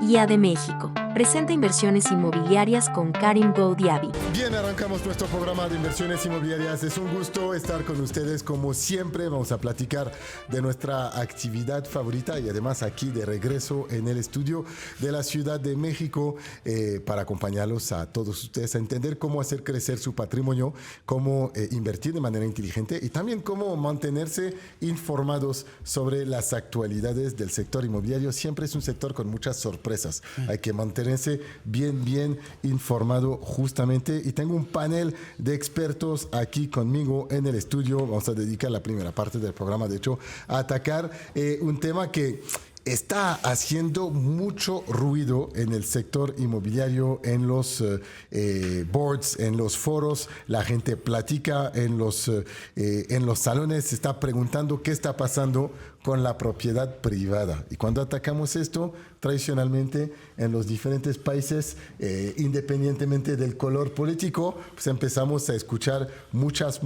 IA de México. Presenta inversiones inmobiliarias con Karim Goudiaby. Bien, arrancamos nuestro programa de inversiones inmobiliarias. Es un gusto estar con ustedes como siempre. Vamos a platicar de nuestra actividad favorita y además aquí de regreso en el estudio de la Ciudad de México para acompañarlos a todos ustedes a entender cómo hacer crecer su patrimonio, cómo invertir de manera inteligente y también cómo mantenerse informados sobre las actualidades del sector inmobiliario. Siempre es un sector con muchas sorpresas. Hay que mantenerse bien informado justamente. Y tengo un panel de expertos aquí conmigo en el estudio. Vamos a dedicar la primera parte del programa, de hecho, a atacar un tema que está haciendo mucho ruido en el sector inmobiliario, en los boards, en los foros. La gente platica en los salones, se está preguntando qué está pasando con la propiedad privada. Y cuando atacamos esto, tradicionalmente en los diferentes países, independientemente del color político, pues empezamos a escuchar muchas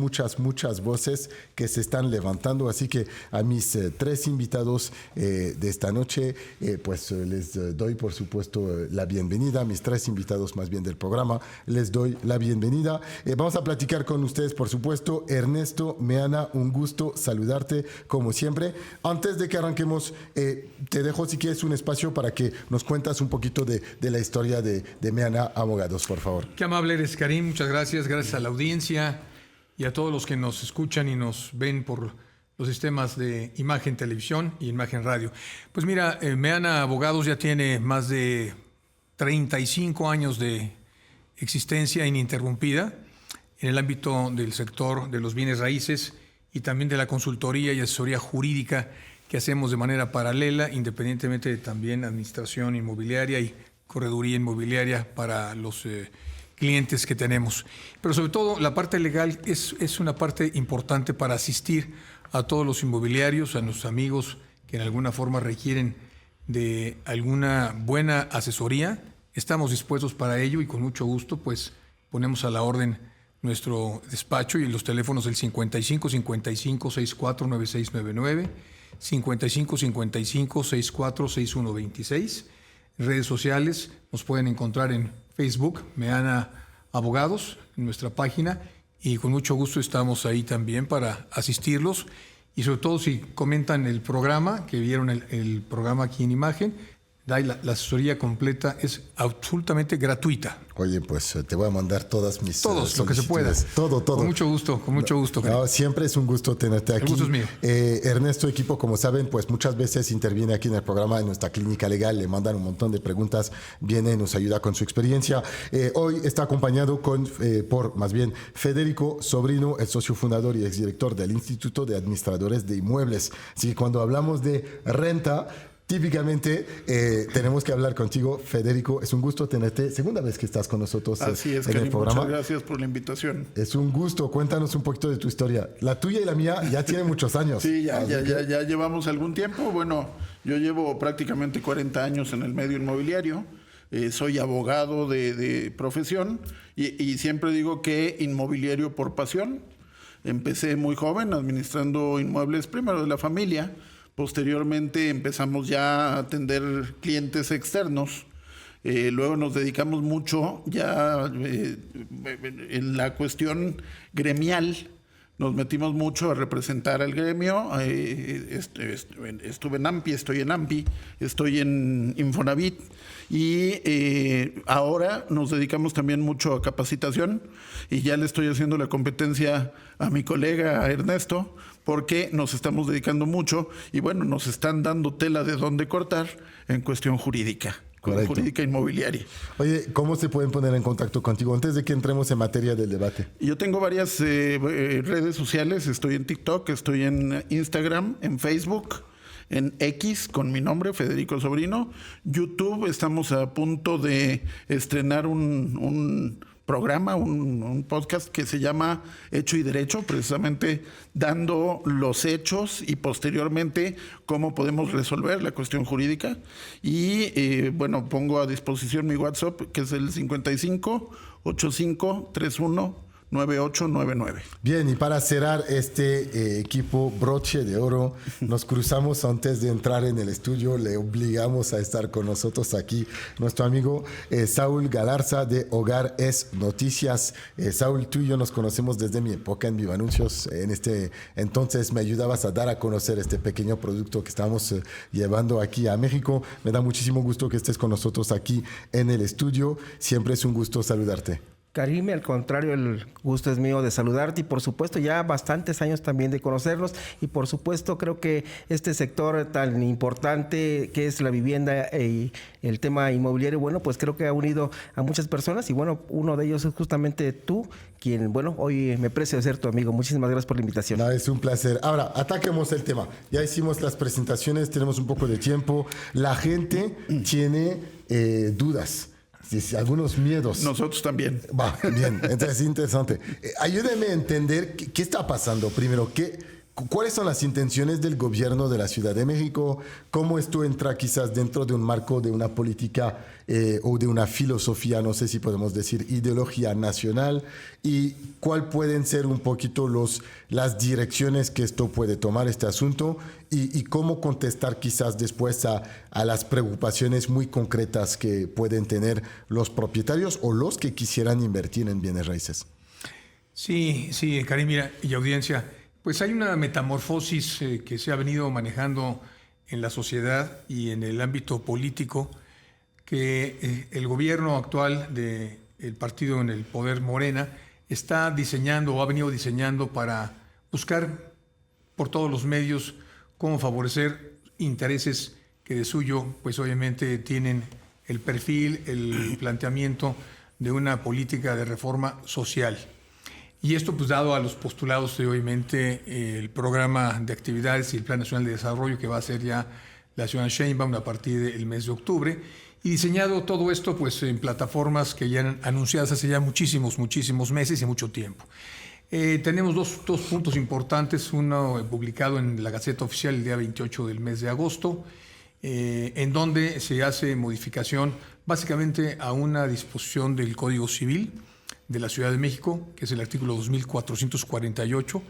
voces que se están levantando. Así que a mis tres invitados de esta noche, pues les doy por supuesto la bienvenida. A mis tres invitados más bien del programa, les doy la bienvenida. Vamos a platicar con ustedes, por supuesto. Ernesto Meana, un gusto saludarte como siempre. Antes de que arranquemos, te dejo si quieres un espacio para que nos cuentas un poquito de la historia de Meana Abogados, por favor. Qué amable eres, Karim. Muchas gracias. Gracias a la audiencia y a todos los que nos escuchan y nos ven por los sistemas de imagen, televisión y imagen radio. Pues mira, Meana Abogados ya tiene más de 35 años de existencia ininterrumpida en el ámbito del sector de los bienes raíces y también de la consultoría y asesoría jurídica que hacemos de manera paralela, independientemente de también administración inmobiliaria y correduría inmobiliaria para los clientes que tenemos. Pero sobre todo la parte legal es una parte importante para asistir a todos los inmobiliarios, a nuestros amigos que en alguna forma requieren de alguna buena asesoría. Estamos dispuestos para ello y con mucho gusto pues ponemos a la orden nuestro despacho y los teléfonos del 55 55 64 9699, 55 55 64 6126. Redes sociales nos pueden encontrar en Facebook, Meana Abogados, en nuestra página, y con mucho gusto estamos ahí también para asistirlos. Y sobre todo si comentan el programa, que vieron el programa aquí en imagen, la asesoría completa es absolutamente gratuita. Oye, pues te voy a mandar todas mis lo que se pueda. Todo. Con mucho gusto. No, siempre es un gusto tenerte aquí. El gusto es mío. Ernesto, equipo, como saben, pues muchas veces interviene aquí en el programa, en nuestra clínica legal, le mandan un montón de preguntas, viene, nos ayuda con su experiencia. Hoy está acompañado por Federico Sobrino, el socio fundador y exdirector del Instituto de Administradores de Inmuebles. Así que cuando hablamos de renta, típicamente tenemos que hablar contigo, Federico. Es un gusto tenerte. Segunda vez que estás con nosotros Así es, en el programa. Muchas gracias por la invitación. Es un gusto. Cuéntanos un poquito de tu historia. La tuya y la mía ya tienen muchos años. Sí, ya llevamos algún tiempo. Bueno, yo llevo prácticamente 40 años en el medio inmobiliario. Soy abogado de profesión y siempre digo que inmobiliario por pasión. Empecé muy joven administrando inmuebles primero de la familia. Posteriormente empezamos ya a atender clientes externos. Luego nos dedicamos mucho ya en la cuestión gremial. Nos metimos mucho a representar al gremio. Estuve en AMPI, estoy en AMPI, estoy en Infonavit. Y ahora nos dedicamos también mucho a capacitación. Y ya le estoy haciendo la competencia a mi colega, a Ernesto, porque nos estamos dedicando mucho y bueno, nos están dando tela de dónde cortar en cuestión jurídica. Correcto. Jurídica inmobiliaria. Oye, ¿cómo se pueden poner en contacto contigo antes de que entremos en materia del debate? Yo tengo varias redes sociales. Estoy en TikTok, estoy en Instagram, en Facebook, en X con mi nombre, Federico Sobrino. YouTube, estamos a punto de estrenar un programa, un podcast que se llama Hecho y Derecho, precisamente dando los hechos y posteriormente cómo podemos resolver la cuestión jurídica. Y bueno, pongo a disposición mi WhatsApp, que es el 55 85 31 9899. Bien, y para cerrar este equipo broche de oro, nos cruzamos antes de entrar en el estudio, le obligamos a estar con nosotros aquí nuestro amigo Saúl Galarza de Hogar es Noticias. Saúl, tú y yo nos conocemos desde mi época en Viva Anuncios. En este entonces me ayudabas a dar a conocer este pequeño producto que estamos llevando aquí a México. Me da muchísimo gusto que estés con nosotros aquí en el estudio. Siempre es un gusto saludarte. Karim, al contrario, el gusto es mío de saludarte y por supuesto ya bastantes años también de conocernos y por supuesto creo que este sector tan importante que es la vivienda y el tema inmobiliario, bueno, pues creo que ha unido a muchas personas y bueno, uno de ellos es justamente tú, quien, bueno, hoy me precio ser tu amigo. Muchísimas gracias por la invitación. No, es un placer. Ahora, ataquemos el tema. Ya hicimos las presentaciones, tenemos un poco de tiempo. La gente tiene dudas. Algunos miedos. Nosotros también. Va, bien, entonces es interesante. Ayúdeme a entender qué está pasando. Primero, ¿cuáles son las intenciones del gobierno de la Ciudad de México? ¿Cómo esto entra quizás dentro de un marco de una política o de una filosofía, no sé si podemos decir ideología nacional? ¿Y cuál pueden ser un poquito las direcciones que esto puede tomar este asunto? Y cómo contestar quizás después a las preocupaciones muy concretas que pueden tener los propietarios o los que quisieran invertir en bienes raíces. Sí, Karim, mira, y audiencia, pues hay una metamorfosis que se ha venido manejando en la sociedad y en el ámbito político, que el gobierno actual del partido en el poder, Morena, está diseñando o ha venido diseñando para buscar por todos los medios cómo favorecer intereses que de suyo, pues obviamente tienen el perfil, el planteamiento de una política de reforma social. Y esto pues dado a los postulados de obviamente el programa de actividades y el Plan Nacional de Desarrollo que va a hacer ya la ciudad de Sheinbaum a partir del mes de octubre, y diseñado todo esto pues en plataformas que ya han anunciadas hace ya muchísimos meses y mucho tiempo. Tenemos dos puntos importantes, uno publicado en la Gaceta Oficial el día 28 del mes de agosto, en donde se hace modificación básicamente a una disposición del Código Civil de la Ciudad de México, que es el artículo 2448,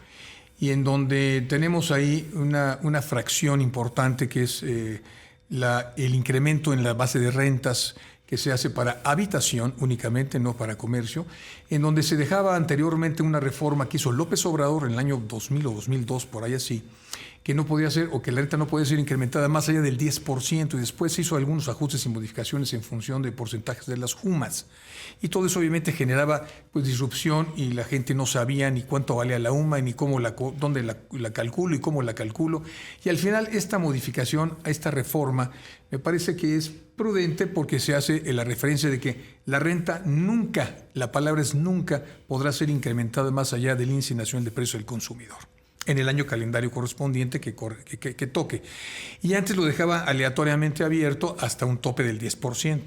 y en donde tenemos ahí una fracción importante que es el incremento en la base de rentas que se hace para habitación únicamente, no para comercio, en donde se dejaba anteriormente una reforma que hizo López Obrador en el año 2000 o 2002, por ahí así, que no podía ser, o que la renta no podía ser incrementada más allá del 10%, y después se hizo algunos ajustes y modificaciones en función de porcentajes de las UMAS. Y todo eso obviamente generaba pues disrupción y la gente no sabía ni cuánto valía la UMA, ni dónde la calculo y cómo la calculo. Y al final esta modificación, a esta reforma, me parece que es prudente porque se hace la referencia de que la renta nunca, la palabra es nunca, podrá ser incrementada más allá del índice nacional de precios del consumidor en el año calendario correspondiente que toque. Y antes lo dejaba aleatoriamente abierto hasta un tope del 10%,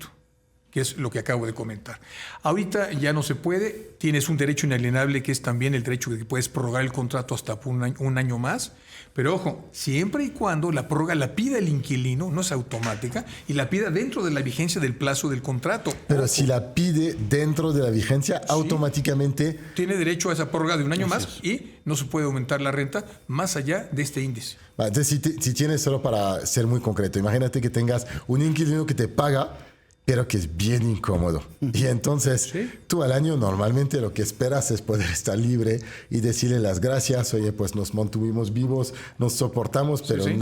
que es lo que acabo de comentar. Ahorita ya no se puede, tienes un derecho inalienable que es también el derecho de que puedes prorrogar el contrato hasta un año más, pero ojo, siempre y cuando la prórroga la pida el inquilino, no es automática, y la pida dentro de la vigencia del plazo del contrato. Pero ojo, si la pide dentro de la vigencia, sí, automáticamente tiene derecho a esa prórroga de un año más y no se puede aumentar la renta más allá de este índice. Entonces, si tienes, solo para ser muy concreto, imagínate que tengas un inquilino que te paga, pero que es bien incómodo. Y entonces, ¿sí?, tú al año normalmente lo que esperas es poder estar libre y decirle las gracias. Oye, pues nos mantuvimos vivos, nos soportamos, pero sí,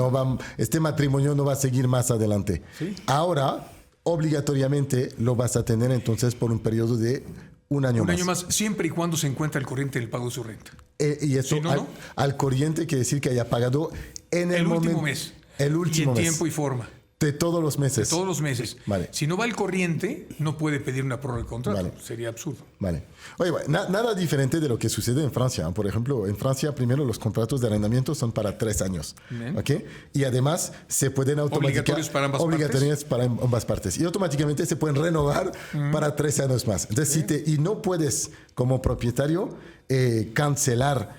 este matrimonio no va a seguir más adelante. Sí. Ahora, obligatoriamente lo vas a tener entonces por un periodo de un año más. Un año más, siempre y cuando se encuentre al corriente del pago de su renta. Y eso, si no, al corriente quiere decir que haya pagado en el último mes. El último mes. Y en tiempo y forma. De todos los meses. De todos los meses. Vale. Si no va al corriente, no puede pedir una prórroga de contrato. Vale. Sería absurdo. Vale. Oye, nada diferente de lo que sucede en Francia. Por ejemplo, en Francia, primero los contratos de arrendamiento son para 3 años. ¿Okay? Y además se pueden obligatorios para ambas partes. Y automáticamente se pueden renovar para 3 años más. Entonces, y no puedes, como propietario, cancelar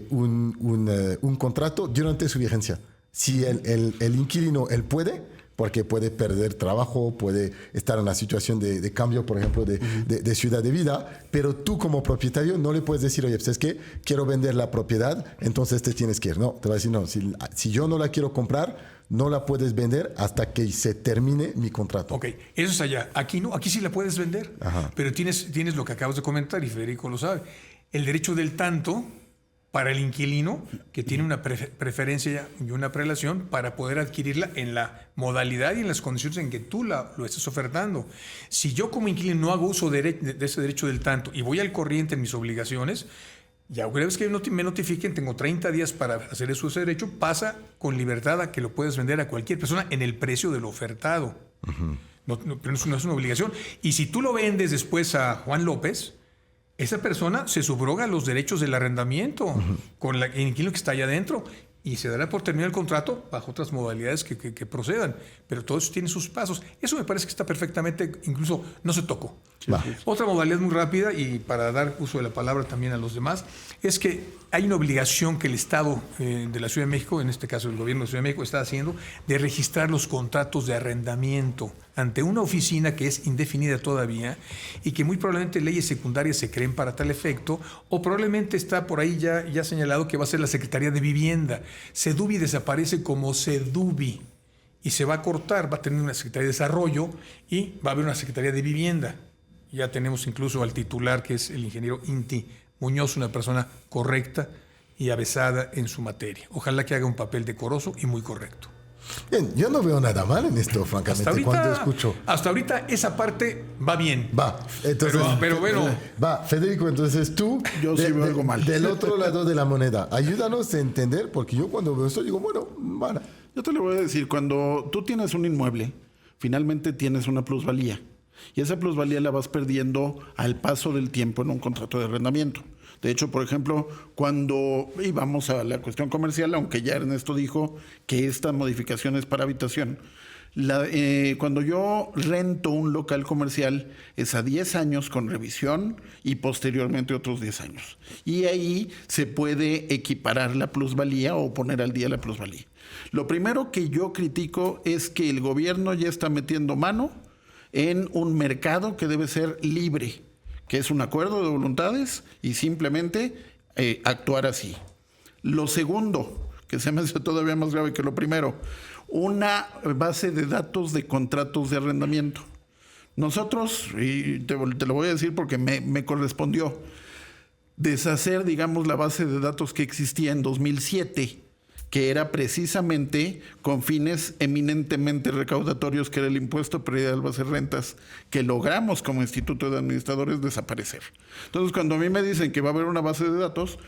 un contrato durante su vigencia. Si el inquilino, él puede, porque puede perder trabajo, puede estar en una situación de cambio, por ejemplo, de ciudad de vida, pero tú como propietario no le puedes decir, oye, pues es que quiero vender la propiedad, entonces te tienes que ir. No, te va a decir, no, si yo no la quiero comprar, no la puedes vender hasta que se termine mi contrato. Ok, eso es allá. Aquí no, aquí sí la puedes vender, pero tienes lo que acabas de comentar y Federico lo sabe, el derecho del tanto para el inquilino que tiene una preferencia y una prelación para poder adquirirla en la modalidad y en las condiciones en que tú lo estás ofertando. Si yo como inquilino no hago uso de ese derecho del tanto y voy al corriente en mis obligaciones, ya una vez que me notifiquen, tengo 30 días para hacer eso, ese derecho, pasa con libertad a que lo puedes vender a cualquier persona en el precio del ofertado. Pero no es una obligación. Y si tú lo vendes después a Juan López, esa persona se subroga los derechos del arrendamiento con el inquilino que está allá adentro y se dará por terminar el contrato bajo otras modalidades que procedan. Pero todo eso tiene sus pasos. Eso me parece que está perfectamente, incluso no se tocó. Otra modalidad muy rápida, y para dar uso de la palabra también a los demás, es que hay una obligación que el Estado de la Ciudad de México, en este caso el gobierno de la Ciudad de México, está haciendo de registrar los contratos de arrendamiento ante una oficina que es indefinida todavía y que muy probablemente leyes secundarias se creen para tal efecto, o probablemente está por ahí ya señalado que va a ser la Secretaría de Vivienda. SEDUBI desaparece como SEDUBI y se va a cortar, va a tener una Secretaría de Desarrollo y va a haber una Secretaría de Vivienda. Ya tenemos incluso al titular, que es el ingeniero Inti Muñoz, una persona correcta y avesada en su materia. Ojalá que haga un papel decoroso y muy correcto. Bien, yo no veo nada mal en esto, francamente, cuando escucho. Hasta ahorita esa parte va bien. Va, entonces. Pero bueno. Va, Federico, entonces tú. Yo sí veo algo mal. Del otro lado de la moneda, ayúdanos a entender, porque yo cuando veo esto digo, bueno, vale. Yo te lo voy a decir, cuando tú tienes un inmueble, finalmente tienes una plusvalía. Y esa plusvalía la vas perdiendo al paso del tiempo en un contrato de arrendamiento. De hecho, por ejemplo, cuando íbamos a la cuestión comercial, aunque ya Ernesto dijo que esta modificación es para habitación, cuando yo rento un local comercial es a 10 años con revisión y posteriormente otros 10 años. Y ahí se puede equiparar la plusvalía o poner al día la plusvalía. Lo primero que yo critico es que el gobierno ya está metiendo mano en un mercado que debe ser libre, que es un acuerdo de voluntades y simplemente actuar así. Lo segundo, que se me hace todavía más grave que lo primero, una base de datos de contratos de arrendamiento. Nosotros, y te lo voy a decir porque me correspondió, deshacer, digamos, la base de datos que existía en 2007, que era precisamente con fines eminentemente recaudatorios, que era el impuesto predial base de rentas, que logramos como Instituto de Administradores desaparecer. Entonces, cuando a mí me dicen que va a haber una base de datos,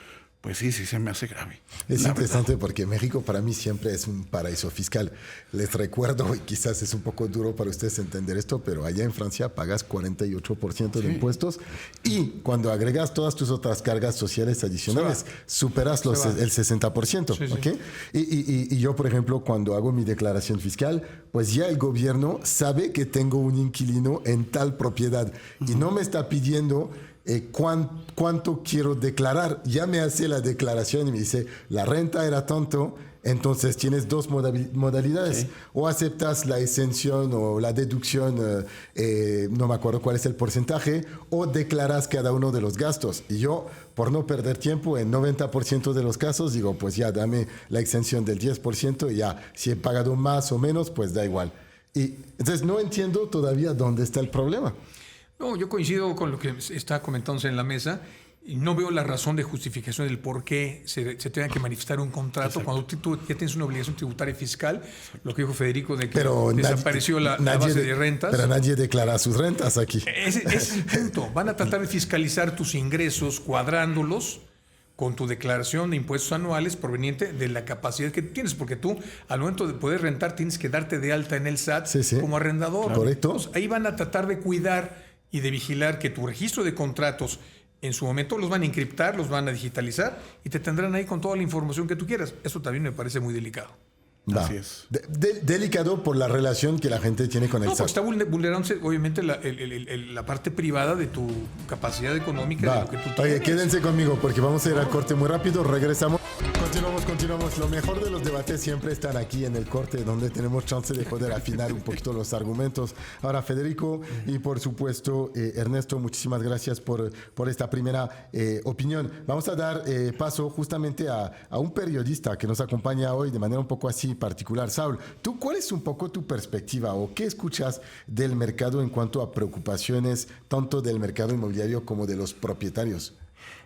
pues sí se me hace grave. Es interesante porque México para mí siempre es un paraíso fiscal. Les recuerdo, y quizás es un poco duro para ustedes entender esto, pero allá en Francia pagas 48% de impuestos y cuando agregas todas tus otras cargas sociales adicionales, superas el 60%. Sí, ¿Okay? Y yo, por ejemplo, cuando hago mi declaración fiscal, pues ya el gobierno sabe que tengo un inquilino en tal propiedad y no me está pidiendo cuánto quiero declarar. Ya me hace la declaración y me dice, la renta era tanto, entonces tienes dos modalidades. O aceptas la exención o la deducción, no me acuerdo cuál es el porcentaje, o declaras cada uno de los gastos. Y yo, por no perder tiempo, en 90% de los casos digo, pues ya dame la exención del 10% y ya, si he pagado más o menos, pues da igual. Y entonces no entiendo todavía dónde está el problema. No, yo coincido con lo que está comentándose en la mesa y no veo la razón de justificación del por qué se tenga que manifestar un contrato. Exacto. Cuando tú ya tienes una obligación tributaria fiscal, lo que dijo Federico de que desapareció la base de rentas. Pero nadie declara sus rentas aquí. Ese es el punto. Van a tratar de fiscalizar tus ingresos cuadrándolos con tu declaración de impuestos anuales proveniente de la capacidad que tienes, porque tú al momento de poder rentar tienes que darte de alta en el SAT como arrendador. Claro. Correcto. Entonces, ahí van a tratar de cuidar y de vigilar que tu registro de contratos en su momento los van a encriptar, los van a digitalizar y te tendrán ahí con toda la información que tú quieras. Eso también me parece muy delicado. Va. Así es. Delicado por la relación que la gente tiene con el No, pues SAT. está vulnerándose obviamente la parte privada de tu capacidad económica, de Va. lo que tú Oye, tienes. quédense conmigo porque vamos a ir al corte muy rápido. Regresamos. Continuamos. Lo mejor de los debates siempre están aquí en el corte, donde tenemos chance de poder afinar un poquito los argumentos. Ahora, Federico y por supuesto Ernesto, muchísimas gracias por esta primera opinión. Vamos a dar paso justamente a un periodista que nos acompaña hoy de manera un poco así particular. Saúl, ¿tú cuál es un poco tu perspectiva o qué escuchas del mercado en cuanto a preocupaciones tanto del mercado inmobiliario como de los propietarios?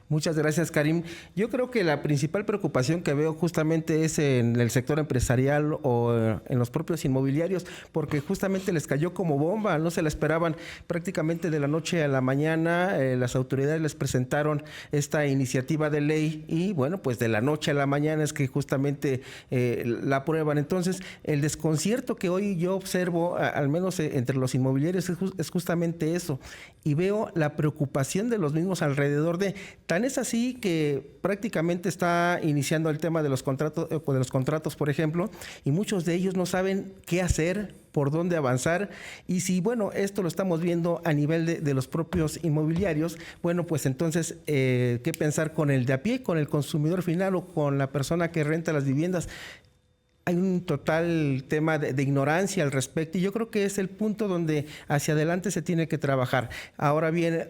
Muchas gracias, Karim. Yo creo que la principal preocupación que veo justamente es en el sector empresarial o en los propios inmobiliarios, porque justamente les cayó como bomba, no se la esperaban prácticamente de la noche a la mañana. Las autoridades les presentaron esta iniciativa de ley y bueno, pues de la noche a la mañana es que justamente la aprueban. Entonces, el desconcierto que hoy yo observo, al menos entre los inmobiliarios, es justamente eso. Y veo la preocupación de los mismos alrededor de... Tan es así que prácticamente está iniciando el tema de los contratos, por ejemplo, y muchos de ellos no saben qué hacer, por dónde avanzar. Y si, bueno, esto lo estamos viendo a nivel de los propios inmobiliarios, bueno, pues entonces, ¿qué pensar con el de a pie, con el consumidor final o con la persona que renta las viviendas? Hay un total tema de ignorancia al respecto y yo creo que es el punto donde hacia adelante se tiene que trabajar. Ahora bien,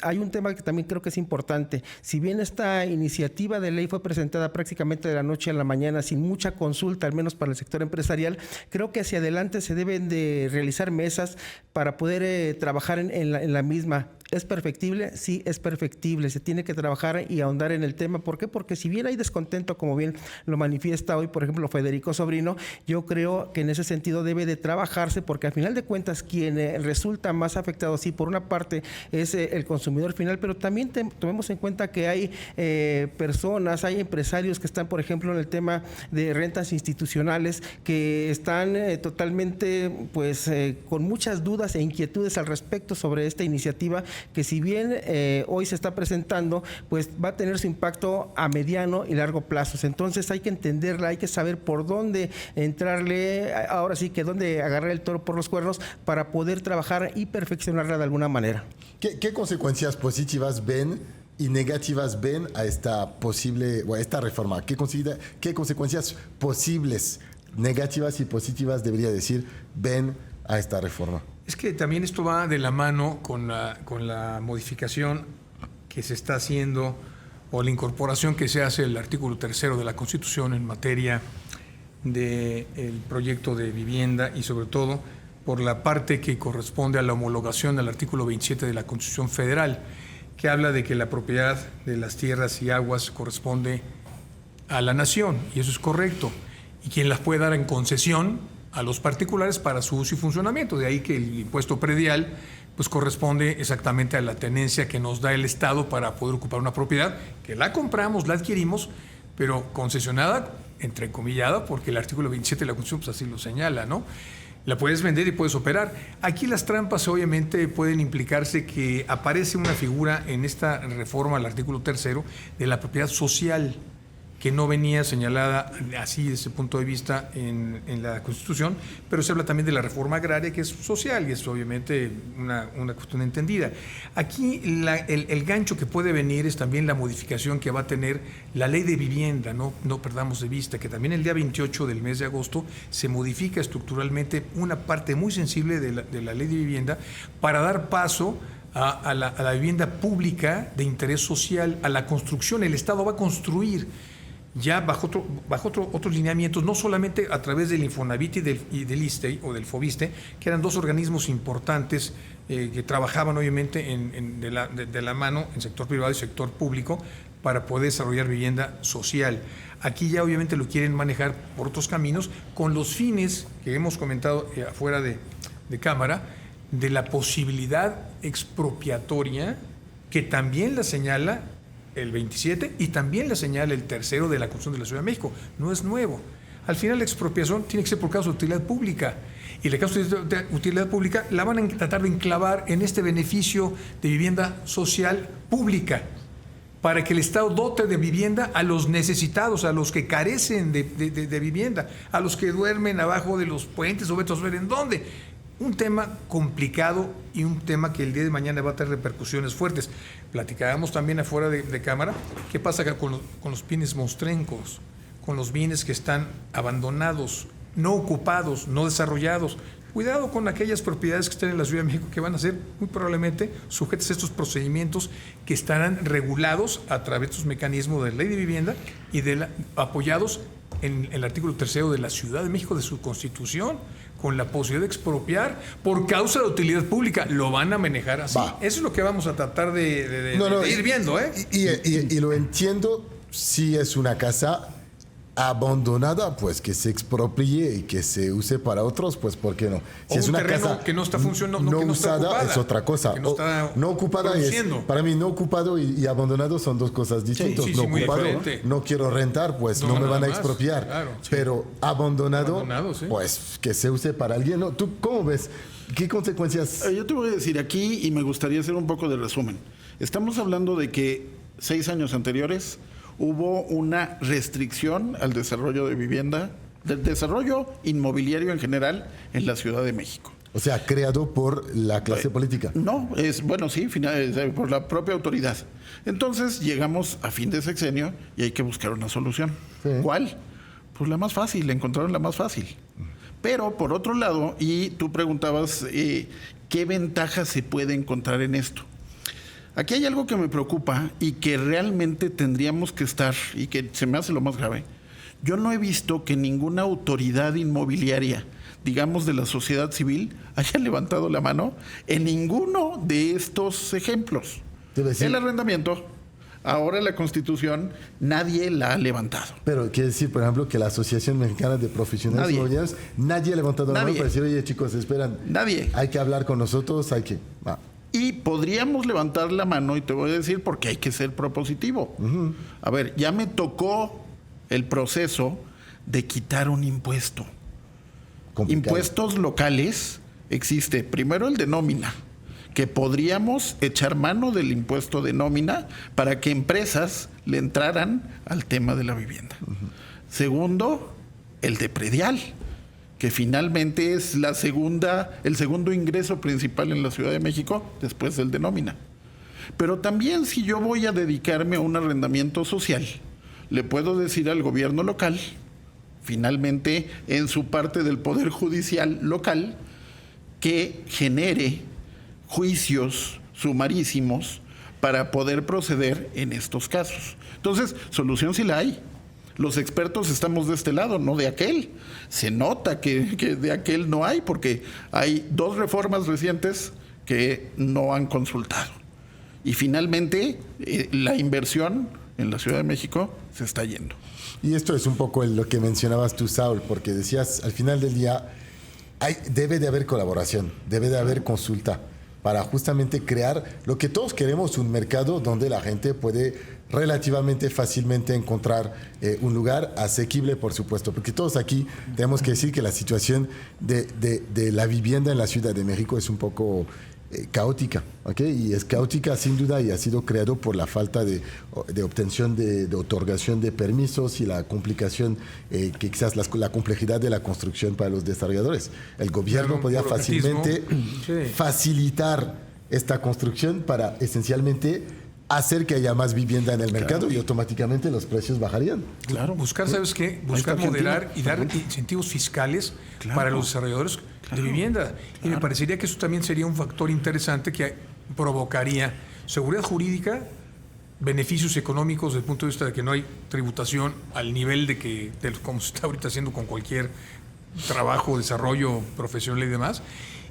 hay un tema que también creo que es importante. Si bien esta iniciativa de ley fue presentada prácticamente de la noche a la mañana sin mucha consulta, al menos para el sector empresarial, creo que hacia adelante se deben de realizar mesas para poder trabajar en la misma. ¿Es perfectible? Sí, es perfectible. Se tiene que trabajar y ahondar en el tema. ¿Por qué? Porque si bien hay descontento, como bien lo manifiesta hoy, por ejemplo, Federico Sobrino, yo creo que en ese sentido debe de trabajarse, porque al final de cuentas quien resulta más afectado, sí, por una parte es el consumidor final, pero también tomemos en cuenta que hay personas, hay empresarios que están, por ejemplo, en el tema de rentas institucionales, que están totalmente, pues, con muchas dudas e inquietudes al respecto sobre esta iniciativa, que si bien hoy se está presentando, pues va a tener su impacto a mediano y largo plazos. Entonces hay que entenderla, hay que saber por dónde entrarle, ahora sí que dónde agarrar el toro por los cuernos para poder trabajar y perfeccionarla de alguna manera. ¿Qué consecuencias positivas ven y negativas ven a esta posible o a esta reforma? ¿Qué consecuencias posibles, negativas y positivas, debería decir, ven a esta reforma? Es que también esto va de la mano con la modificación que se está haciendo o la incorporación que se hace al artículo 3 de la Constitución en materia del proyecto de vivienda y sobre todo por la parte que corresponde a la homologación del artículo 27 de la Constitución Federal, que habla de que la propiedad de las tierras y aguas corresponde a la nación, y eso es correcto, y quien las puede dar en concesión a los particulares para su uso y funcionamiento. De ahí que el impuesto predial pues corresponde exactamente a la tenencia que nos da el Estado para poder ocupar una propiedad que la compramos, la adquirimos, pero concesionada, entrecomillada, porque el artículo 27 de la Constitución pues así lo señala, ¿no? La puedes vender y puedes operar. Aquí las trampas obviamente pueden implicarse que aparece una figura en esta reforma al artículo 3 de la propiedad social, que no venía señalada así desde ese punto de vista en la Constitución, pero se habla también de la reforma agraria, que es social y es obviamente una cuestión entendida. Aquí el gancho que puede venir es también la modificación que va a tener la ley de vivienda, no perdamos de vista que también el día 28 del mes de agosto se modifica estructuralmente una parte muy sensible de la ley de vivienda para dar paso a la vivienda pública de interés social, a la construcción. El Estado va a construir ya bajo otros lineamientos, no solamente a través del Infonavit y del ISSSTE o del FOBISSSTE, que eran dos organismos importantes que trabajaban obviamente de la mano en sector privado y sector público para poder desarrollar vivienda social. Aquí ya obviamente lo quieren manejar por otros caminos con los fines que hemos comentado afuera de cámara, de la posibilidad expropiatoria que también la señala el 27 y también la señala el 3 de la Constitución de la Ciudad de México. No es nuevo. Al final la expropiación tiene que ser por causa de utilidad pública. Y la causa de utilidad pública la van a tratar de enclavar en este beneficio de vivienda social pública. para que el Estado dote de vivienda a los necesitados, a los que carecen de vivienda, a los que duermen abajo de los puentes o vete a saber en dónde. Un tema complicado y un tema que el día de mañana va a tener repercusiones fuertes. Platicábamos también afuera de cámara, ¿qué pasa con los bienes mostrencos, con los bienes que están abandonados, no ocupados, no desarrollados? Cuidado con aquellas propiedades que están en la Ciudad de México que van a ser muy probablemente sujetas a estos procedimientos que estarán regulados a través de estos mecanismos de ley de vivienda y apoyados en el artículo 3 de la Ciudad de México de su Constitución, con la posibilidad de expropiar por causa de utilidad pública. Lo van a manejar así. Eso es lo que vamos a tratar de ir viendo. Y lo entiendo, si es una casa abandonada, pues que se expropie y que se use para otros, pues ¿por qué no? Si o es un una terreno casa que no está funcionando, no que no está usada, ocupada, es otra cosa. que no está no ocupada para mí no ocupado y abandonado son dos cosas distintas. Sí, no muy ocupado, diferente. no quiero rentar, pues no me van a más, expropiar. claro, sí. Pero abandonado, sí. pues que se use para alguien, ¿no? ¿Tú cómo ves? ¿Qué consecuencias? Yo te voy a decir aquí, y me gustaría hacer un poco de resumen. Estamos hablando de que 6 años anteriores hubo una restricción al desarrollo de vivienda, del desarrollo inmobiliario en general en la Ciudad de México. O sea, creado por la clase política. No, por la propia autoridad. Entonces llegamos a fin de sexenio y hay que buscar una solución. Sí. ¿Cuál? Pues la más fácil, encontraron la más fácil. Pero por otro lado, y tú preguntabas qué ventajas se puede encontrar en esto. Aquí hay algo que me preocupa y que realmente tendríamos que estar, y que se me hace lo más grave. Yo no he visto que ninguna autoridad inmobiliaria, digamos de la sociedad civil, haya levantado la mano en ninguno de estos ejemplos. El arrendamiento, ahora la Constitución, nadie la ha levantado. Pero quiere decir, por ejemplo, que la Asociación Mexicana de Profesionales Inmobiliarios, nadie ha levantado la mano para decir, oye chicos, esperan, hay que hablar con nosotros, hay que... Y podríamos levantar la mano, y te voy a decir porque hay que ser propositivo. A ver, ya me tocó el proceso de quitar un impuesto. Complicado. Impuestos locales, existe primero el de nómina, que podríamos echar mano del impuesto de nómina para que empresas le entraran al tema de la vivienda. Segundo, el de predial, que finalmente es el segundo ingreso principal en la Ciudad de México, después del de nómina. Pero también, si yo voy a dedicarme a un arrendamiento social, le puedo decir al gobierno local, finalmente en su parte del Poder Judicial local, que genere juicios sumarísimos para poder proceder en estos casos. Entonces, solución sí la hay. Los expertos estamos de este lado, no de aquel. Se nota que de aquel no hay, porque hay 2 reformas recientes que no han consultado. Y finalmente, la inversión en la Ciudad de México se está yendo. Y esto es un poco lo que mencionabas tú, Saúl, porque decías, al final del día, debe de haber colaboración, debe de haber consulta para justamente crear lo que todos queremos, un mercado donde la gente puede relativamente fácilmente encontrar un lugar asequible, por supuesto, porque todos aquí tenemos que decir que la situación de la vivienda en la Ciudad de México es un poco caótica, ¿ok? Y es caótica sin duda y ha sido creado por la falta de obtención de otorgación de permisos y la complicación, que quizás la complejidad de la construcción para los desarrolladores. El gobierno podía fácilmente facilitar esta construcción para esencialmente hacer que haya más vivienda en el mercado y automáticamente los precios bajarían. Claro. Buscar, ¿sabes qué? Buscar moderar y dar incentivos fiscales para los desarrolladores de vivienda. Y me parecería que eso también sería un factor interesante que provocaría seguridad jurídica, beneficios económicos desde el punto de vista de que no hay tributación al nivel de como se está ahorita haciendo con cualquier trabajo, desarrollo profesional y demás.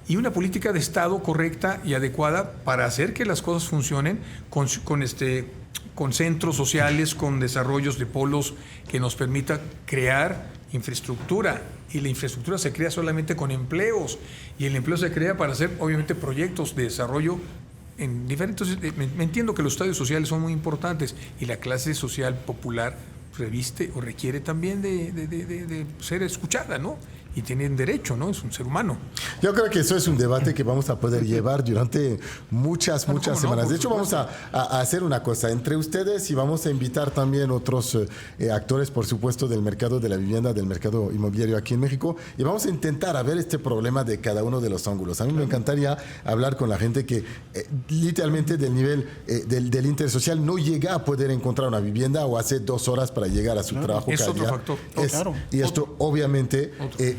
Y una política de Estado correcta y adecuada para hacer que las cosas funcionen con centros sociales, con desarrollos de polos que nos permita crear infraestructura. Y la infraestructura se crea solamente con empleos. Y el empleo se crea para hacer, obviamente, proyectos de desarrollo en diferentes... Me entiendo que los estadios sociales son muy importantes y la clase social popular reviste o requiere también de ser escuchada, ¿no? y tienen derecho, ¿no? Es un ser humano. Yo creo que eso es un debate que vamos a poder llevar durante muchas semanas. De hecho, vamos a hacer una cosa entre ustedes y vamos a invitar también otros actores, por supuesto, del mercado de la vivienda, del mercado inmobiliario aquí en México, y vamos a intentar a ver este problema de cada uno de los ángulos. A mí me encantaría hablar con la gente que literalmente del nivel del intersocial no llega a poder encontrar una vivienda o hace 2 horas para llegar a su trabajo es cada otro día. factor. Y esto, obviamente,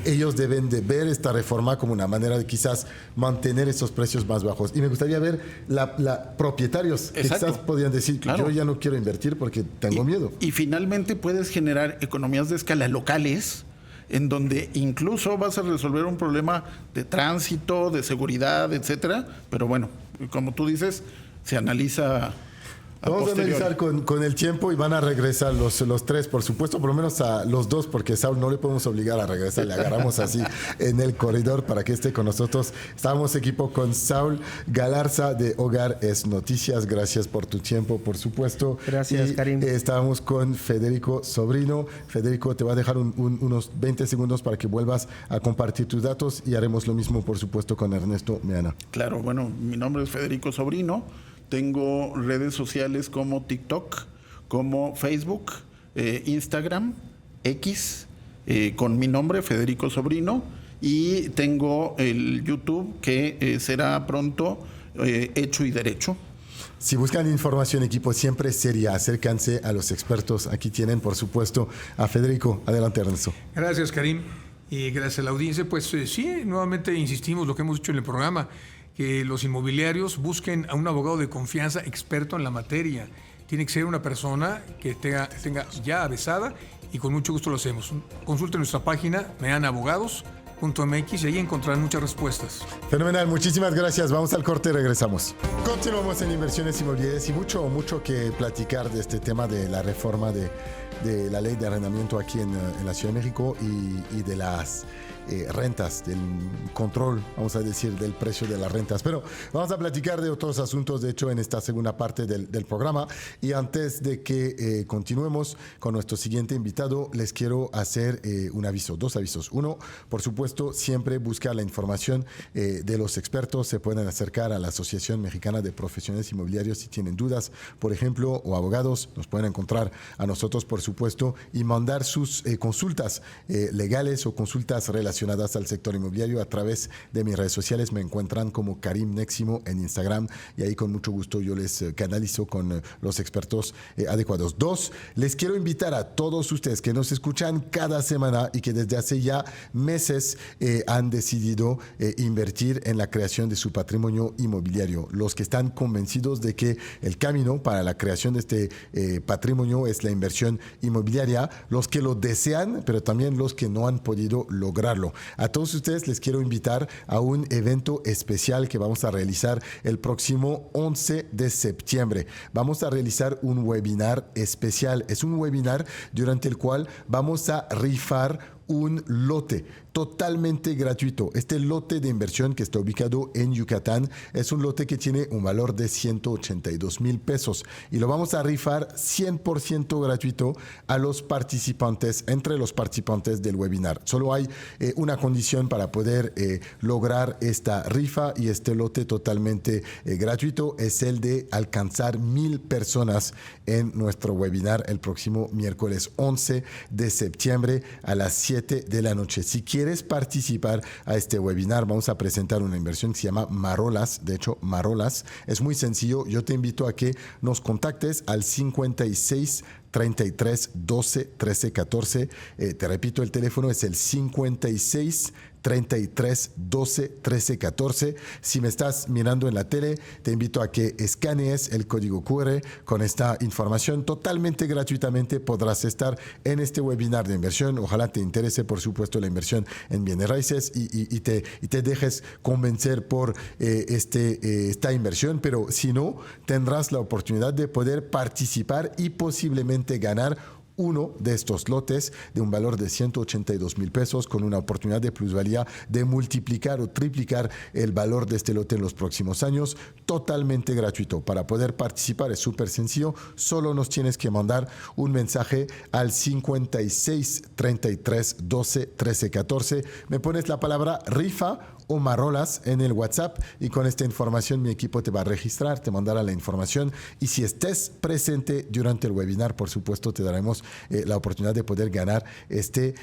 ellos deben de ver esta reforma como una manera de quizás mantener esos precios más bajos. Y me gustaría ver propietarios que quizás podrían decir, yo ya no quiero invertir porque tengo miedo. Y finalmente puedes generar economías de escala locales en donde incluso vas a resolver un problema de tránsito, de seguridad, etcétera. Pero bueno, como tú dices, se analiza. Vamos a analizar con el tiempo y van a regresar los tres, por supuesto, por lo menos a los dos, porque Saúl no le podemos obligar a regresar, le agarramos así en el corredor para que esté con nosotros. Estamos equipo con Saúl Galarza de Hogar es Noticias. Gracias por tu tiempo, por supuesto. Gracias, Karim. Estábamos con Federico Sobrino. Federico, te va a dejar unos 20 segundos para que vuelvas a compartir tus datos y haremos lo mismo, por supuesto, con Ernesto Meana. Claro, bueno, mi nombre es Federico Sobrino. Tengo redes sociales como TikTok, como Facebook, Instagram, X, con mi nombre, Federico Sobrino, y tengo el YouTube que será pronto Hecho y Derecho. Si buscan información, equipo, siempre seria, acércanse a los expertos. Aquí tienen, por supuesto, a Federico. Adelante, Ernesto. Gracias, Karim, y gracias a la audiencia. Pues sí, nuevamente insistimos lo que hemos dicho en el programa, que los inmobiliarios busquen a un abogado de confianza experto en la materia. Tiene que ser una persona que tenga ya avesada y con mucho gusto lo hacemos. Consulten nuestra página meanabogados.mx y ahí encontrarán muchas respuestas. Fenomenal, muchísimas gracias. Vamos al corte y regresamos. Continuamos en Inversiones Inmobiliarias y mucho que platicar de este tema de la reforma de la ley de arrendamiento aquí en la Ciudad de México y de las rentas, del control, vamos a decir, del precio de las rentas. Pero vamos a platicar de otros asuntos, de hecho, en esta segunda parte del programa. Y antes de que continuemos con nuestro siguiente invitado, les quiero hacer dos avisos. Uno, por supuesto, siempre buscar la información de los expertos. Se pueden acercar a la Asociación Mexicana de Profesionales Inmobiliarios si tienen dudas, por ejemplo, o abogados. Nos pueden encontrar a nosotros, por supuesto, y mandar sus consultas legales o consultas relacionadas al sector inmobiliario a través de mis redes sociales. Me encuentran como Karim Neximo en Instagram y ahí con mucho gusto yo les canalizo con los expertos adecuados. 2, les quiero invitar a todos ustedes que nos escuchan cada semana y que desde hace ya meses han decidido invertir en la creación de su patrimonio inmobiliario. Los que están convencidos de que el camino para la creación de este patrimonio es la inversión inmobiliaria, los que lo desean, pero también los que no han podido lograrlo. A todos ustedes les quiero invitar a un evento especial que vamos a realizar el próximo 11 de septiembre. Vamos a realizar un webinar especial. Es un webinar durante el cual vamos a rifar un lote totalmente gratuito. Este lote de inversión que está ubicado en Yucatán es un lote que tiene un valor de 182,000 pesos y lo vamos a rifar 100% gratuito a los participantes, entre los participantes del webinar. Solo hay una condición para poder lograr esta rifa y este lote totalmente gratuito, es el de alcanzar 1,000 personas en nuestro webinar el próximo miércoles 11 de septiembre a las 7 de la noche. Si quieres participar a este webinar, vamos a presentar una inversión que se llama Marolas. De hecho, Marolas es muy sencillo. Yo te invito a que nos contactes al 56 33 12 13 14. Te repito, el teléfono es el 56 33 12 13 14. Si me estás mirando en la tele, te invito a que escanees el código QR. Con esta información totalmente gratuitamente podrás estar en este webinar de inversión. Ojalá te interese, por supuesto, la inversión en bienes raíces y te dejes convencer por esta inversión, pero si no, tendrás la oportunidad de poder participar y posiblemente ganar uno de estos lotes de un valor de 182,000 pesos con una oportunidad de plusvalía de multiplicar o triplicar el valor de este lote en los próximos años, totalmente gratuito. Para poder participar es súper sencillo, solo nos tienes que mandar un mensaje al 56 33 12 13 14. Me pones la palabra rifa o Marolas en el WhatsApp y con esta información mi equipo te va a registrar, te mandará la información y si estés presente durante el webinar, por supuesto, te daremos la oportunidad de poder ganar este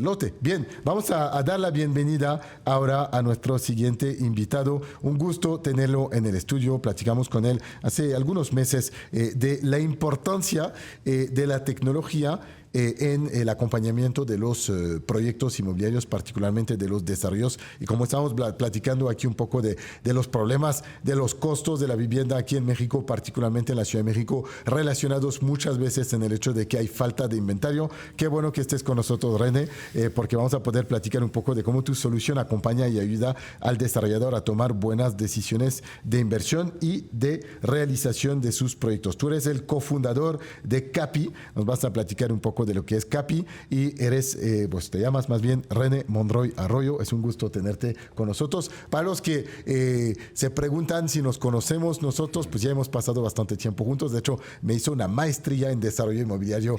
lote. Bien, vamos a dar la bienvenida ahora a nuestro siguiente invitado. Un gusto tenerlo en el estudio. Platicamos con él hace algunos meses de la importancia de la tecnología en el acompañamiento de los proyectos inmobiliarios, particularmente de los desarrollos. Y como estamos platicando aquí un poco de los problemas, de los costos de la vivienda aquí en México, particularmente en la Ciudad de México, relacionados muchas veces en el hecho de que hay falta de inventario. Qué bueno que estés con nosotros, René, porque vamos a poder platicar un poco de cómo tu solución acompaña y ayuda al desarrollador a tomar buenas decisiones de inversión y de realización de sus proyectos. Tú eres el cofundador de Capi. Nos vas a platicar un poco de lo que es Capi y eres, pues te llamas más bien René Monroy Arroyo. Es un gusto tenerte con nosotros. Para los que se preguntan si nos conocemos nosotros, pues ya hemos pasado bastante tiempo juntos. De hecho, me hizo una maestría en desarrollo inmobiliario.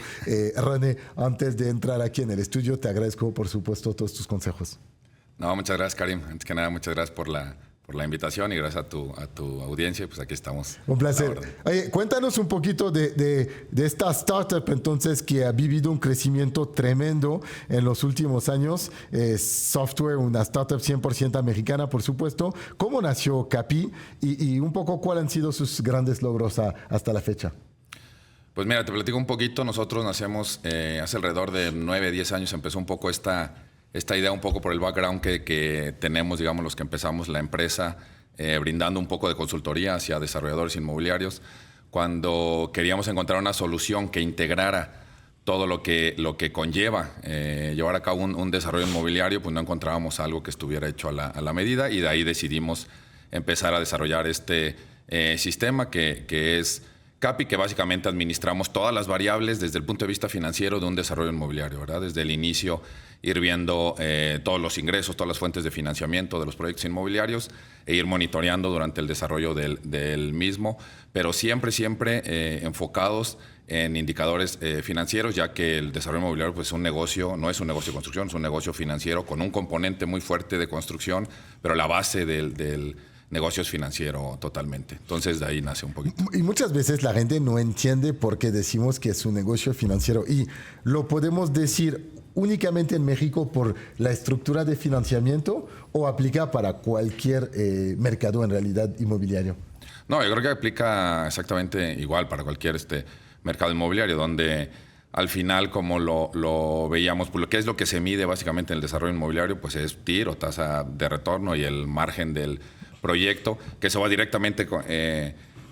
René, antes de entrar aquí en el estudio, te agradezco, por supuesto, todos tus consejos. No, muchas gracias, Karim. Antes que nada, muchas gracias por la invitación y gracias a tu audiencia. Pues aquí estamos. Un placer. Oye, cuéntanos un poquito de esta startup entonces que ha vivido un crecimiento tremendo en los últimos años. Software, una startup 100% mexicana, por supuesto. ¿Cómo nació Capi y un poco cuáles han sido sus grandes logros hasta la fecha? Pues mira, te platico un poquito. Nosotros nacemos hace alrededor de 9, 10 años. Empezó un poco esta idea un poco por el background que tenemos, digamos, los que empezamos la empresa, brindando un poco de consultoría hacia desarrolladores inmobiliarios, cuando queríamos encontrar una solución que integrara todo lo que conlleva llevar a cabo un desarrollo inmobiliario, pues no encontrábamos algo que estuviera hecho a la medida y de ahí decidimos empezar a desarrollar este sistema que es Capi, que básicamente administramos todas las variables desde el punto de vista financiero de un desarrollo inmobiliario, ¿verdad? Desde el inicio, ir viendo todos los ingresos, todas las fuentes de financiamiento de los proyectos inmobiliarios e ir monitoreando durante el desarrollo del mismo, pero siempre enfocados en indicadores financieros, ya que el desarrollo inmobiliario pues, no es un negocio de construcción, es un negocio financiero con un componente muy fuerte de construcción, pero la base del negocio es financiero totalmente. Entonces de ahí nace un poquito. Y muchas veces la gente no entiende por qué decimos que es un negocio financiero y lo podemos decir únicamente en México por la estructura de financiamiento o aplica para cualquier mercado en realidad inmobiliario. No, yo creo que aplica exactamente igual para cualquier mercado inmobiliario, donde al final, como lo veíamos, pues lo que es lo que se mide básicamente en el desarrollo inmobiliario, pues es TIR o tasa de retorno y el margen del proyecto, que eso va directamente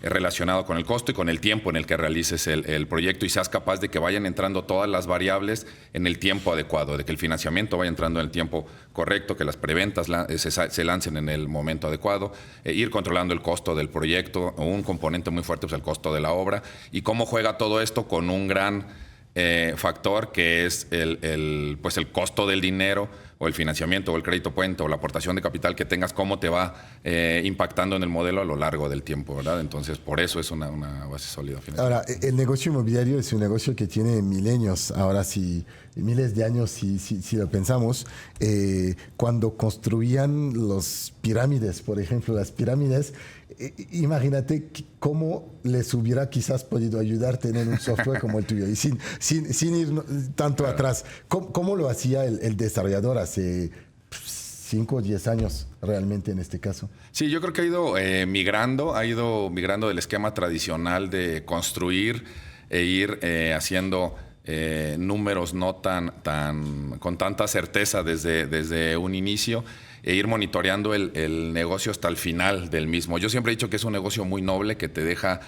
relacionado con el costo y con el tiempo en el que realices el proyecto y seas capaz de que vayan entrando todas las variables en el tiempo adecuado, de que el financiamiento vaya entrando en el tiempo correcto, que las preventas se lancen en el momento adecuado, ir controlando el costo del proyecto, o un componente muy fuerte, pues el costo de la obra, y cómo juega todo esto con un gran factor que es el costo del dinero o el financiamiento o el crédito puente o la aportación de capital que tengas, cómo te va impactando en el modelo a lo largo del tiempo, ¿verdad? Entonces, por eso es una base sólida financiera. Ahora, el negocio inmobiliario es un negocio que tiene milenios, ahora sí, miles de años si lo pensamos. Cuando construían los pirámides, por ejemplo, las pirámides, imagínate cómo les hubiera quizás podido ayudar tener un software como el tuyo. Y sin ir tanto atrás, ¿cómo lo hacía el desarrollador hace 5 o 10 años realmente en este caso? Sí, yo creo que ha ido migrando del esquema tradicional de construir e ir haciendo números no con tanta certeza desde un inicio, e ir monitoreando el negocio hasta el final del mismo. Yo siempre he dicho que es un negocio muy noble que te deja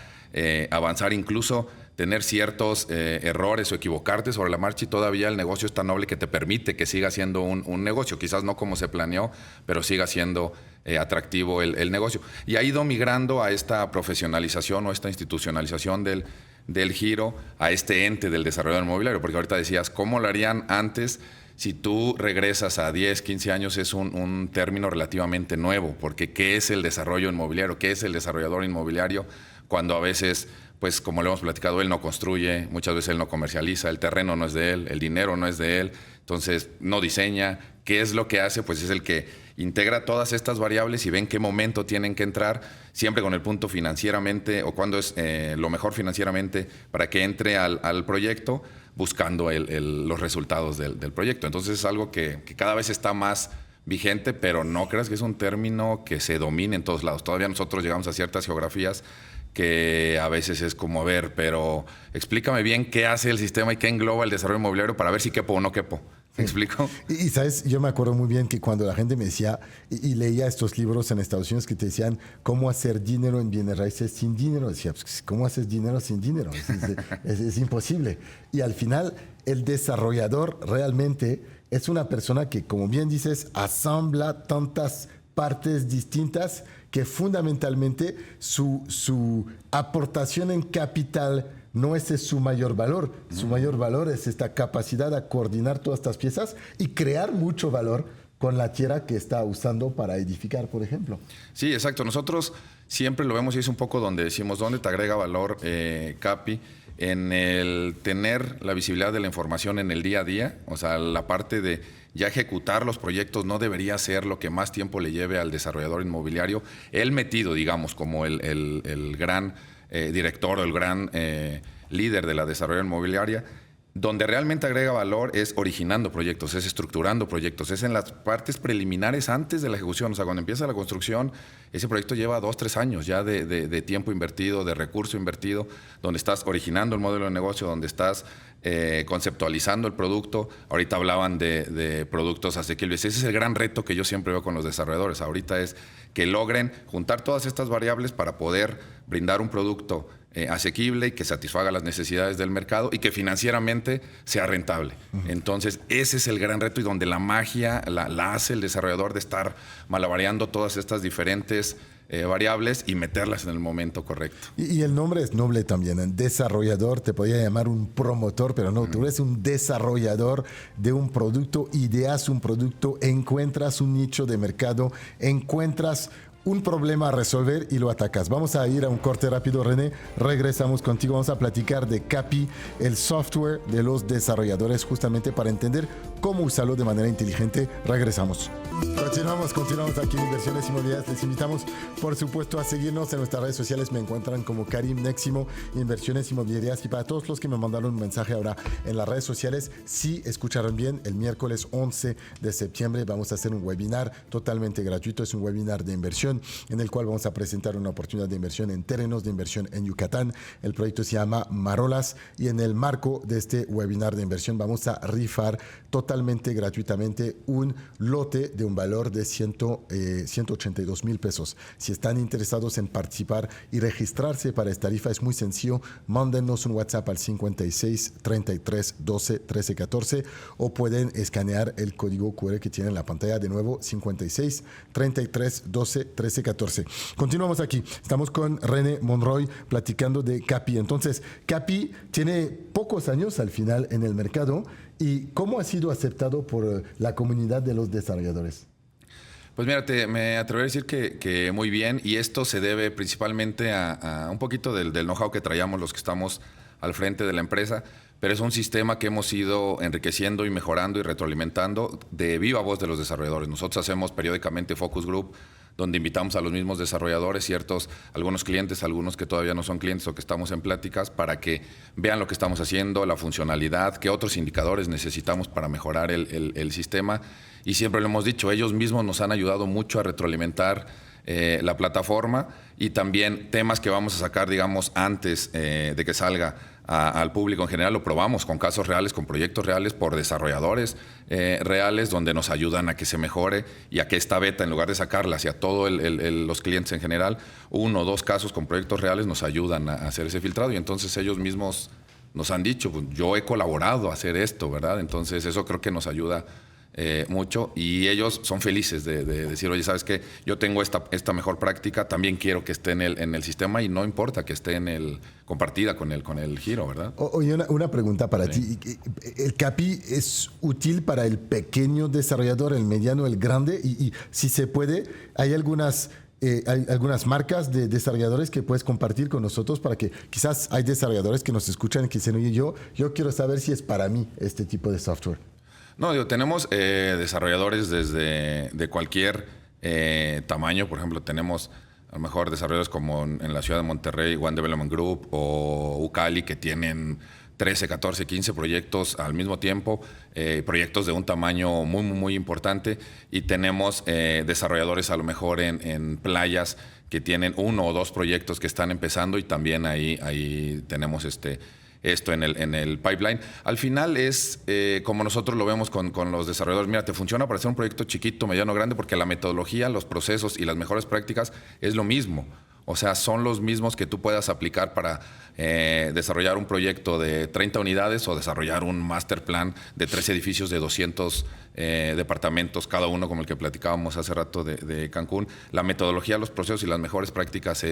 avanzar, incluso tener ciertos errores o equivocarte sobre la marcha, y todavía el negocio es tan noble que te permite que siga siendo un negocio, quizás no como se planeó, pero siga siendo atractivo el negocio. Y ha ido migrando a esta profesionalización o esta institucionalización del del giro a este ente del desarrollador inmobiliario, porque ahorita decías, ¿cómo lo harían antes? Si tú regresas a 10, 15 años es un término relativamente nuevo, porque ¿qué es el desarrollo inmobiliario? ¿Qué es el desarrollador inmobiliario? Cuando a veces, pues como lo hemos platicado, él no construye, muchas veces él no comercializa, el terreno no es de él, el dinero no es de él, entonces no diseña. ¿Qué es lo que hace? Pues es el que integra todas estas variables y ve en qué momento tienen que entrar, siempre con el punto financieramente o cuando es lo mejor financieramente para que entre al proyecto, buscando los resultados del proyecto. Entonces es algo que cada vez está más vigente, pero no creas que es un término que se domine en todos lados. Todavía nosotros llegamos a ciertas geografías que a veces es como, a ver, pero explícame bien qué hace el sistema y qué engloba el desarrollo inmobiliario para ver si quepo o no quepo. ¿Me explico? Y sabes, yo me acuerdo muy bien que cuando la gente me decía y leía estos libros en Estados Unidos que te decían cómo hacer dinero en bienes raíces sin dinero, decía, pues, ¿cómo haces dinero sin dinero? Es imposible. Y al final, el desarrollador realmente es una persona que, como bien dices, asambla tantas partes distintas que fundamentalmente su aportación en capital no ese es su mayor valor. Su mayor valor es esta capacidad de coordinar todas estas piezas y crear mucho valor con la tierra que está usando para edificar, por ejemplo. Sí, exacto. Nosotros siempre lo vemos y es un poco donde decimos, ¿dónde te agrega valor, Capi? En el tener la visibilidad de la información en el día a día, o sea, la parte de ya ejecutar los proyectos no debería ser lo que más tiempo le lleve al desarrollador inmobiliario. Él metido, digamos, como el gran director o el gran líder de la desarrolladora inmobiliaria, donde realmente agrega valor es originando proyectos, es estructurando proyectos, es en las partes preliminares antes de la ejecución. O sea, cuando empieza la construcción, ese proyecto lleva 2, 3 años ya de tiempo invertido, de recurso invertido, donde estás originando el modelo de negocio, donde estás conceptualizando el producto. Ahorita hablaban de productos asequibles. Ese es el gran reto que yo siempre veo con los desarrolladores. Ahorita es que logren juntar todas estas variables para poder brindar un producto asequible y que satisfaga las necesidades del mercado y que financieramente sea rentable. Entonces, ese es el gran reto y donde la magia la hace el desarrollador de estar malabareando todas estas diferentes variables y meterlas en el momento correcto. Y el nombre es noble también. El desarrollador te podría llamar un promotor, pero no, tú eres un desarrollador de un producto, ideas un producto, encuentras un nicho de mercado, encuentras un problema a resolver y lo atacas. Vamos a ir a un corte rápido, René. Regresamos contigo. Vamos a platicar de Capi, el software de los desarrolladores, justamente para entender cómo usarlo de manera inteligente. Regresamos. Continuamos aquí en Inversiones Inmobiliarias. Les invitamos, por supuesto, a seguirnos en nuestras redes sociales. Me encuentran como Karim Neximo, Inversiones Inmobiliarias. Y para todos los que me mandaron un mensaje ahora en las redes sociales, si escucharon bien, el miércoles 11 de septiembre vamos a hacer un webinar totalmente gratuito. Es un webinar de inversión en el cual vamos a presentar una oportunidad de inversión en terrenos de inversión en Yucatán. El proyecto se llama Marolas y en el marco de este webinar de inversión vamos a rifar totalmente gratuitamente un lote de un valor de 182,000 pesos. Si están interesados en participar y registrarse para esta rifa, es muy sencillo. Mándenos un WhatsApp al 56 33 12 13 14 o pueden escanear el código QR que tiene en la pantalla. De nuevo, 56 33 12 13 14. Continuamos aquí. Estamos con René Monroy platicando de Capi. Entonces, Capi tiene pocos años al final en el mercado. ¿Y cómo ha sido aceptado por la comunidad de los desarrolladores? Pues mira, me atrevo a decir que muy bien, y esto se debe principalmente a un poquito del know-how que traíamos los que estamos al frente de la empresa, pero es un sistema que hemos ido enriqueciendo y mejorando y retroalimentando de viva voz de los desarrolladores. Nosotros hacemos periódicamente focus group, donde invitamos a los mismos desarrolladores, algunos clientes, algunos que todavía no son clientes o que estamos en pláticas, para que vean lo que estamos haciendo, la funcionalidad, qué otros indicadores necesitamos para mejorar el sistema. Y siempre lo hemos dicho, ellos mismos nos han ayudado mucho a retroalimentar la plataforma y también temas que vamos a sacar, digamos, antes de que salga al público en general. Lo probamos con casos reales, con proyectos reales, por desarrolladores reales, donde nos ayudan a que se mejore y a que esta beta, en lugar de sacarla hacia todos los clientes en general, 1 o 2 casos con proyectos reales nos ayudan a hacer ese filtrado. Y entonces ellos mismos nos han dicho, pues, yo he colaborado a hacer esto, ¿verdad? Entonces eso creo que nos ayuda mucho, y ellos son felices de decir, oye, ¿sabes qué? Yo tengo esta mejor práctica, también quiero que esté en el sistema, y no importa que esté compartida con el giro, ¿verdad? Oye, una pregunta para ti. ¿El CAPI es útil para el pequeño desarrollador, el mediano, el grande? Y si se puede, hay algunas marcas de desarrolladores que puedes compartir con nosotros, para que quizás hay desarrolladores que nos escuchan y que dicen, oye, yo quiero saber si es para mí este tipo de software. No, tenemos desarrolladores de cualquier tamaño. Por ejemplo, tenemos a lo mejor desarrolladores como en la ciudad de Monterrey, One Development Group o Ucali, que tienen 13, 14, 15 proyectos al mismo tiempo, proyectos de un tamaño muy, muy, muy importante. Y tenemos desarrolladores a lo mejor en playas que tienen 1 o 2 proyectos que están empezando, y también ahí tenemos esto en el pipeline. Al final es como nosotros lo vemos con los desarrolladores. Mira, te funciona para hacer un proyecto chiquito, mediano, grande, porque la metodología, los procesos y las mejores prácticas es lo mismo. O sea, son los mismos que tú puedas aplicar para desarrollar un proyecto de 30 unidades o desarrollar un master plan de 3 edificios de 200 departamentos, cada uno como el que platicábamos hace rato de Cancún. La metodología, los procesos y las mejores prácticas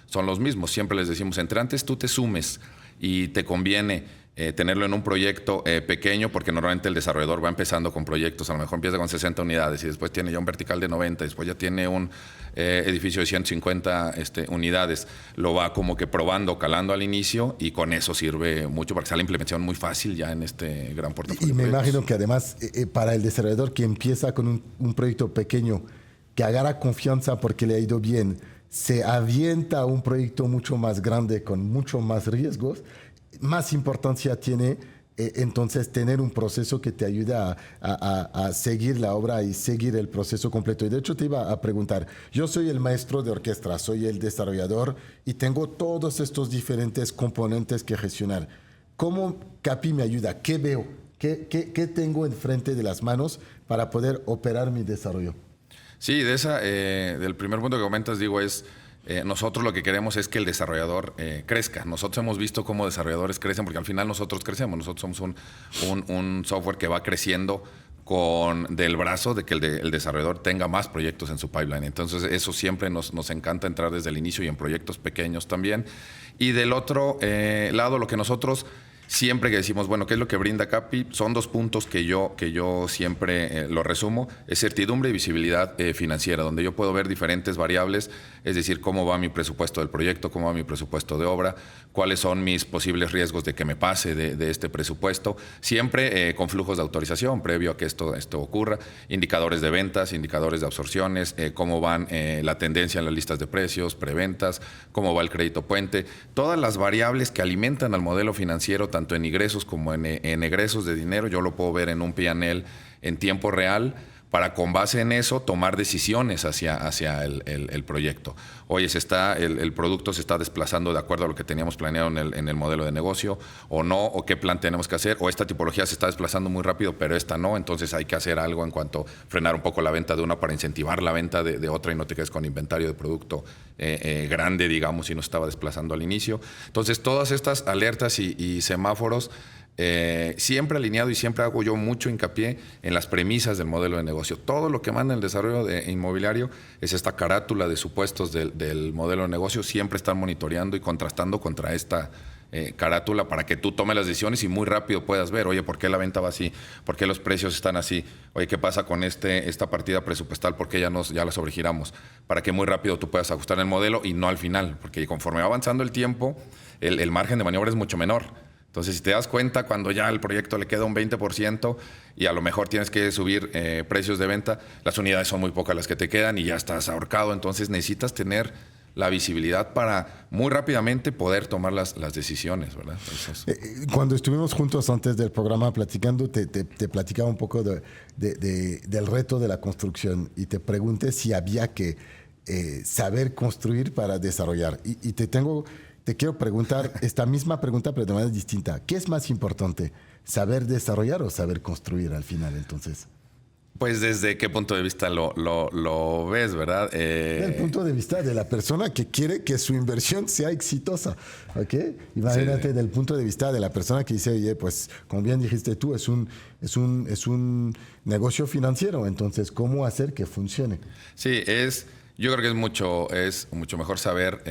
son los mismos. Siempre les decimos, entre antes tú te sumes y te conviene tenerlo en un proyecto pequeño, porque normalmente el desarrollador va empezando con proyectos, a lo mejor empieza con 60 unidades y después tiene ya un vertical de 90, después ya tiene un edificio de 150 unidades. Lo va como que probando, calando al inicio, y con eso sirve mucho para que sea la implementación muy fácil ya en este gran portafolio. Y me imagino que además para el desarrollador que empieza con un proyecto pequeño, que agarra confianza porque le ha ido bien, se avienta a un proyecto mucho más grande con mucho más riesgos, más importancia tiene entonces tener un proceso que te ayuda a seguir la obra y seguir el proceso completo. Y de hecho te iba a preguntar, yo soy el maestro de orquesta, soy el desarrollador y tengo todos estos diferentes componentes que gestionar. ¿Cómo CAPI me ayuda? ¿Qué veo? ¿Qué tengo enfrente de las manos para poder operar mi desarrollo? Sí, del primer punto que comentas, digo, nosotros lo que queremos es que el desarrollador crezca. Nosotros hemos visto cómo desarrolladores crecen, porque al final nosotros crecemos. Nosotros somos un software que va creciendo del brazo de que el desarrollador tenga más proyectos en su pipeline. Entonces, eso siempre nos encanta entrar desde el inicio, y en proyectos pequeños también. Y del otro lado, lo que nosotros siempre que decimos, bueno, ¿qué es lo que brinda CAPI? Son 2 puntos que yo siempre lo resumo. Es certidumbre y visibilidad financiera, donde yo puedo ver diferentes variables, es decir, cómo va mi presupuesto del proyecto, cómo va mi presupuesto de obra, cuáles son mis posibles riesgos de que me pase de este presupuesto, siempre con flujos de autorización previo a que esto ocurra, indicadores de ventas, indicadores de absorciones, cómo van la tendencia en las listas de precios, preventas, cómo va el crédito puente, todas las variables que alimentan al modelo financiero, tanto en ingresos como en egresos de dinero. Yo lo puedo ver en un P&L en tiempo real, para con base en eso tomar decisiones hacia el proyecto. Oye, el producto se está desplazando de acuerdo a lo que teníamos planeado en el modelo de negocio, o no, o qué plan tenemos que hacer, o esta tipología se está desplazando muy rápido, pero esta no, entonces hay que hacer algo en cuanto a frenar un poco la venta de una para incentivar la venta de otra, y no te quedes con inventario de producto grande, digamos, si no estaba desplazando al inicio. Entonces, todas estas alertas y semáforos, siempre alineado, y siempre hago yo mucho hincapié en las premisas del modelo de negocio. Todo lo que manda el desarrollo inmobiliario es esta carátula de supuestos del modelo de negocio. Siempre están monitoreando y contrastando contra esta carátula, para que tú tomes las decisiones y muy rápido puedas ver, oye, ¿por qué la venta va así? ¿Por qué los precios están así? Oye, ¿qué pasa con esta partida presupuestal? ¿Por qué ya la sobregiramos? Para que muy rápido tú puedas ajustar el modelo, y no al final, porque conforme va avanzando el tiempo, el margen de maniobra es mucho menor. Entonces, si te das cuenta, cuando ya al proyecto le queda un 20% y a lo mejor tienes que subir precios de venta, las unidades son muy pocas las que te quedan y ya estás ahorcado. Entonces, necesitas tener la visibilidad para muy rápidamente poder tomar las decisiones, ¿verdad? Entonces, cuando estuvimos juntos antes del programa platicando, te platicaba un poco del reto de la construcción, y te pregunté si había que saber construir para desarrollar. Y te quiero preguntar esta misma pregunta, pero de manera distinta. ¿Qué es más importante, saber desarrollar o saber construir al final, entonces? Pues desde qué punto de vista lo ves, ¿verdad? Desde el punto de vista de la persona que quiere que su inversión sea exitosa, ¿ok? Imagínate del punto de vista de la persona que dice, oye, pues como bien dijiste tú, es un negocio financiero, entonces, ¿cómo hacer que funcione? Sí, yo creo que es mucho mejor saber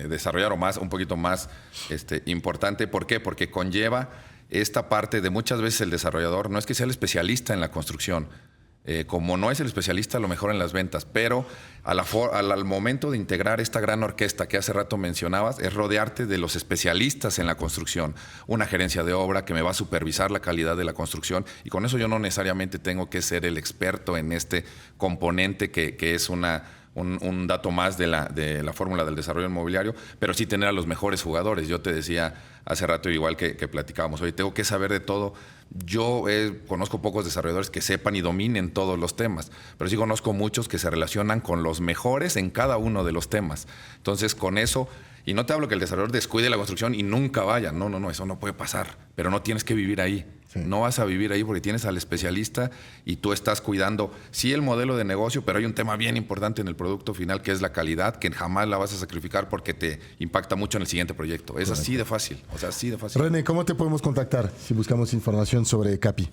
desarrollar un poquito más importante. ¿Por qué? Porque conlleva esta parte de muchas veces el desarrollador no es que sea el especialista en la construcción, como no es el especialista a lo mejor en las ventas, pero al momento de integrar esta gran orquesta que hace rato mencionabas, es rodearte de los especialistas en la construcción, una gerencia de obra que me va a supervisar la calidad de la construcción, y con eso yo no necesariamente tengo que ser el experto en este componente que es un dato más de la fórmula del desarrollo inmobiliario, pero sí tener a los mejores jugadores. Yo te decía hace rato, igual que platicábamos, hoy tengo que saber de todo. Yo conozco pocos desarrolladores que sepan y dominen todos los temas, pero sí conozco muchos que se relacionan con los mejores en cada uno de los temas. Entonces, con eso, y no te hablo que el desarrollador descuide la construcción y nunca vaya. No, eso no puede pasar, pero no tienes que vivir ahí. Sí. No vas a vivir ahí porque tienes al especialista y tú estás cuidando, sí, el modelo de negocio, pero hay un tema bien importante en el producto final que es la calidad, que jamás la vas a sacrificar porque te impacta mucho en el siguiente proyecto. Es así de fácil, así de fácil. René, ¿cómo te podemos contactar si buscamos información sobre Capi?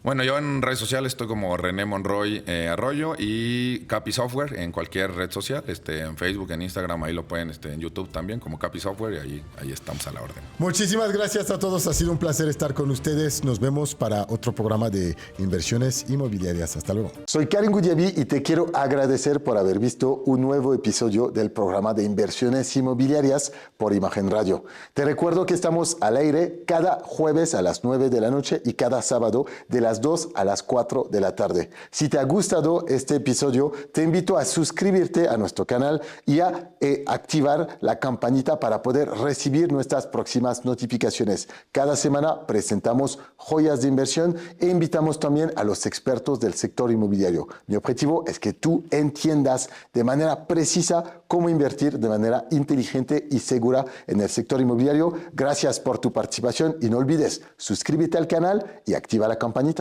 Bueno, yo en redes sociales estoy como René Monroy Arroyo y Capi Software en cualquier red social, en Facebook, en Instagram, ahí lo pueden, en YouTube también como Capi Software, y ahí estamos a la orden. Muchísimas gracias a todos, ha sido un placer estar con ustedes. Nos vemos para otro programa de inversiones inmobiliarias. Hasta luego. Soy Karim Goudiaby y te quiero agradecer por haber visto un nuevo episodio del programa de inversiones inmobiliarias por Imagen Radio. Te recuerdo que estamos al aire cada jueves a las 9 de la noche y cada sábado de las 2 a las 4 de la tarde. Si te ha gustado este episodio, te invito a suscribirte a nuestro canal y a activar la campanita para poder recibir nuestras próximas notificaciones. Cada semana presentamos joyas de inversión e invitamos también a los expertos del sector inmobiliario. Mi objetivo es que tú entiendas de manera precisa cómo invertir de manera inteligente y segura en el sector inmobiliario. Gracias por tu participación y no olvides suscríbete al canal y activa la campanita.